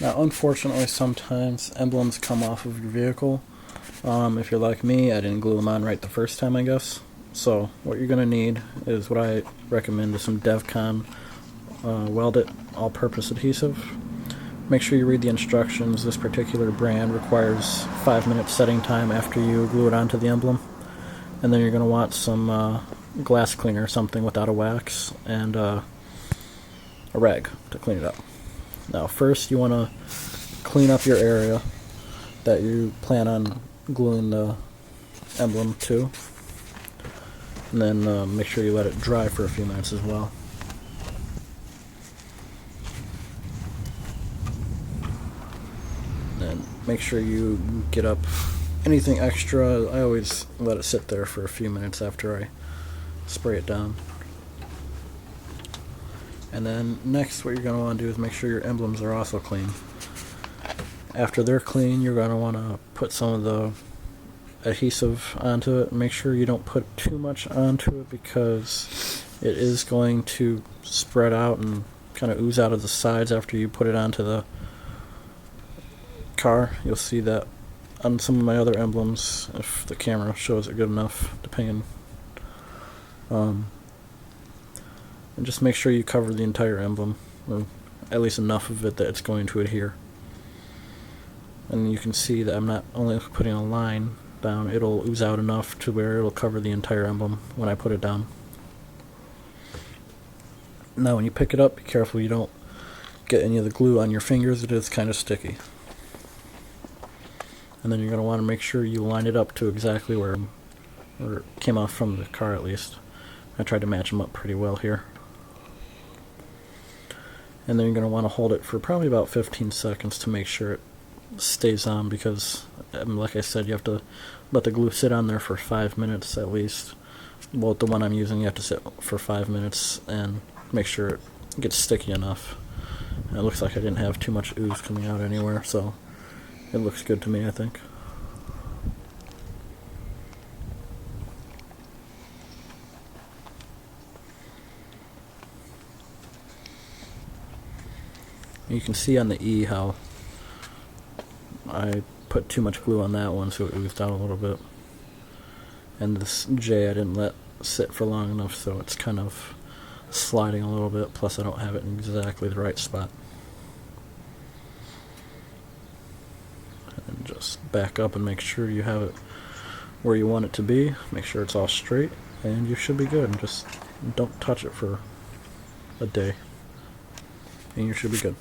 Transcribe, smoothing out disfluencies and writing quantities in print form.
Now, unfortunately, sometimes emblems come off of your vehicle. If you're like me, I didn't glue them on right the first time, I guess. So what you're going to need is what I recommend is some DevCon Weld-It all-purpose adhesive. Make sure you read the instructions. This particular brand requires 5-minute setting time after you glue it onto the emblem. And then you're going to want some glass cleaner, something without a wax, and a rag to clean it up. Now first you want to clean up your area that you plan on gluing the emblem to, and then make sure you let it dry for a few minutes as well. And make sure you get up anything extra. I always let it sit there for a few minutes after I spray it down. And then next what you're going to want to do is make sure your emblems are also clean. After they're clean, you're going to want to put some of the adhesive onto it. Make sure you don't put too much onto it because it is going to spread out and kind of ooze out of the sides after you put it onto the car. You'll see that on some of my other emblems, if the camera shows it good enough, depending. And just make sure you cover the entire emblem, or at least enough of it that it's going to adhere. And you can see that I'm not only putting a line down, it'll ooze out enough to where it'll cover the entire emblem when I put it down. Now when you pick it up, be careful you don't get any of the glue on your fingers. It is kind of sticky. And then you're going to want to make sure you line it up to exactly where it came off from the car, at least. I tried to match them up pretty well here. And then you're going to want to hold it for probably about 15 seconds to make sure it stays on, because like I said, you have to let the glue sit on there for 5 minutes at least. Well, the one I'm using, you have to sit for 5 minutes and make sure it gets sticky enough. And it looks like I didn't have too much ooze coming out anywhere, so it looks good to me, I think. You can see on the E how I put too much glue on that one, so it oozed out a little bit. And this J I didn't let sit for long enough, so it's kind of sliding a little bit, plus I don't have it in exactly the right spot. And just back up and make sure you have it where you want it to be. Make sure it's all straight, and you should be good. Just don't touch it for a day, and you should be good.